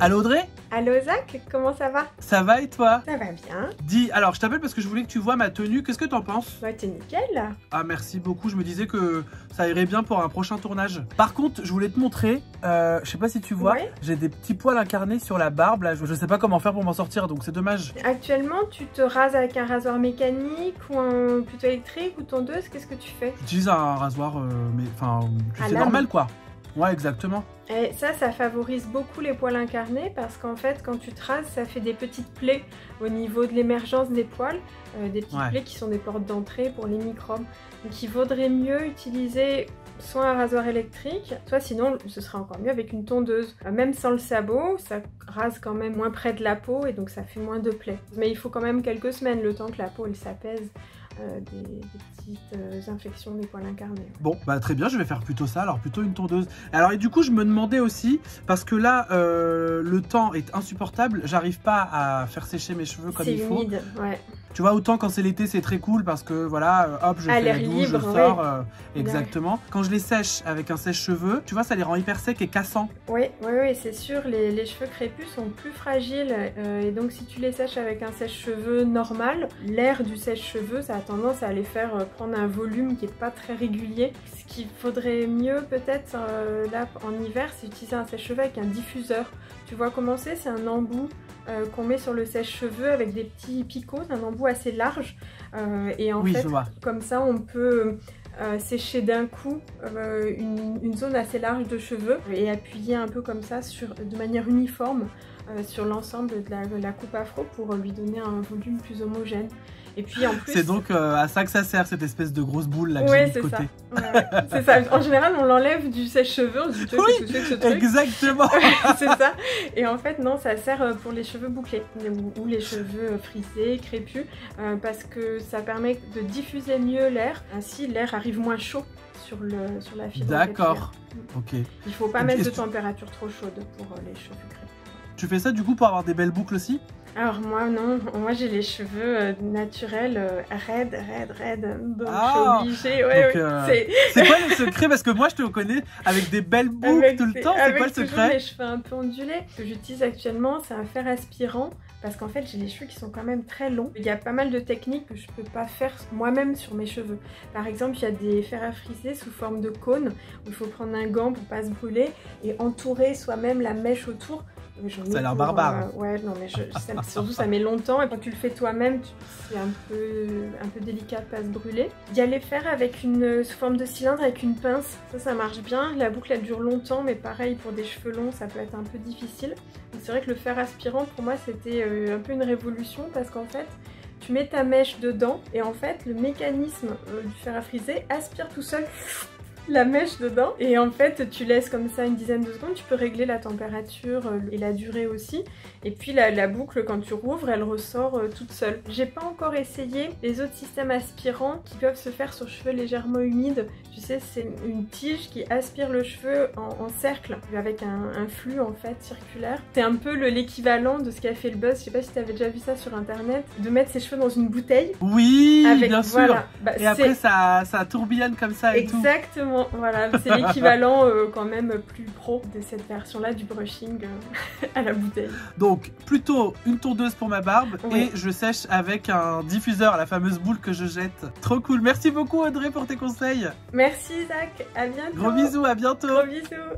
Allô Audrey? Allô Zach, comment ça va? Ça va et toi? Ça va bien. Dis, alors je t'appelle parce que je voulais que tu vois ma tenue, qu'est-ce que t'en penses? Ouais, t'es nickel là. Ah merci beaucoup, je me disais que ça irait bien pour un prochain tournage. Par contre, je voulais te montrer, je sais pas si tu vois, Ouais. j'ai des petits poils incarnés sur la barbe, là, je sais pas comment faire pour m'en sortir, donc c'est dommage. Actuellement, tu te rases avec un rasoir mécanique ou un plutôt électrique ou tondeuse, qu'est-ce que tu fais? J'utilise un rasoir, mais enfin, tu À sais, lame. normal quoi. Ouais, exactement. Et ça favorise beaucoup les poils incarnés parce qu'en fait, quand tu te rases, ça fait des petites plaies au niveau de l'émergence des poils, des petites plaies qui sont des portes d'entrée pour les microbes. Donc il vaudrait mieux utiliser soit un rasoir électrique, soit sinon ce sera encore mieux avec une tondeuse. Même sans le sabot, ça rase quand même moins près de la peau et donc ça fait moins de plaies. Mais il faut quand même quelques semaines, le temps que la peau elle s'apaise. Des petites infections des poils incarnés. Bon, bah très bien, je vais faire plutôt ça, alors plutôt une tondeuse. Alors et du coup, je me demandais aussi, parce que là, le temps est insupportable, j'arrive pas à faire sécher mes cheveux comme il faut. C'est humide, ouais. Tu vois, autant quand c'est l'été, c'est très cool parce que voilà, hop, je À fais l'air la douche, libre, je sors, ouais. exactement. Quand je les sèche avec un sèche-cheveux, tu vois, ça les rend hyper secs et cassants. Oui, c'est sûr, les cheveux crépus sont plus fragiles et donc si tu les sèches avec un sèche-cheveux normal, l'air du sèche-cheveux, ça a tendance à les faire prendre un volume qui n'est pas très régulier. Ce qu'il faudrait mieux peut-être là en hiver, c'est utiliser un sèche-cheveux avec un diffuseur. Tu vois comment c'est un embout qu'on met sur le sèche-cheveux avec des petits picots, un embout assez large et en fait, comme ça on peut sécher d'un coup une zone assez large de cheveux et appuyer un peu comme ça de manière uniforme sur l'ensemble de la coupe afro pour lui donner un volume plus homogène. Et puis en plus... C'est donc à ça que ça sert, cette espèce de grosse boule là que j'ai mis de côté. C'est ça. En général, on l'enlève du sèche-cheveux, on se dit oui, qu'est-ce que c'est que ce truc? Exactement. C'est ça. Et en fait, non, ça sert pour les cheveux bouclés ou les cheveux frisés, crépus, parce que ça permet de diffuser mieux l'air. Ainsi, l'air arrive moins chaud sur la fibre. D'accord. Ok. Il faut pas mettre de température trop chaude pour les cheveux crépus. Tu fais ça du coup pour avoir des belles boucles aussi? Alors moi non, moi j'ai les cheveux naturels, raides, donc je suis obligée, c'est quoi le secret? Parce que moi je te connais avec des belles boucles tout le temps, c'est quoi le secret? Les cheveux un peu ondulés. Ce que j'utilise actuellement c'est un fer aspirant parce qu'en fait j'ai les cheveux qui sont quand même très longs. Il y a pas mal de techniques que je peux pas faire moi-même sur mes cheveux. Par exemple il y a des fers à friser sous forme de cône où il faut prendre un gant pour pas se brûler et entourer soi-même la mèche autour. Ça a l'air barbare. Ouais, non mais surtout ça met longtemps et quand tu le fais toi-même, c'est un peu délicat de pas se brûler. Il y a les fers avec sous forme de cylindre avec une pince, ça marche bien. La boucle elle dure longtemps mais pareil pour des cheveux longs ça peut être un peu difficile. C'est vrai que le fer aspirant pour moi c'était un peu une révolution parce qu'en fait tu mets ta mèche dedans et en fait le mécanisme du fer à friser aspire tout seul la mèche dedans et en fait tu laisses comme ça une dizaine de secondes, tu peux régler la température et la durée aussi et puis la boucle quand tu rouvres elle ressort toute seule. J'ai pas encore essayé les autres systèmes aspirants qui peuvent se faire sur cheveux légèrement humides, tu sais c'est une tige qui aspire le cheveu en cercle avec un flux en fait circulaire. C'est un peu l'équivalent de ce qu'a fait le buzz, je sais pas si t'avais déjà vu ça sur internet, de mettre ses cheveux dans une bouteille. Oui, bien sûr. Voilà, et après ça tourbillonne comme ça et tout. Exactement. Voilà, c'est l'équivalent quand même plus pro de cette version-là du brushing à la bouteille. Donc, plutôt une tondeuse pour ma barbe et je sèche avec un diffuseur, la fameuse boule que je jette. Trop cool. Merci beaucoup Audrey pour tes conseils. Merci Zach, à bientôt. Gros bisous, à bientôt. Gros bisous.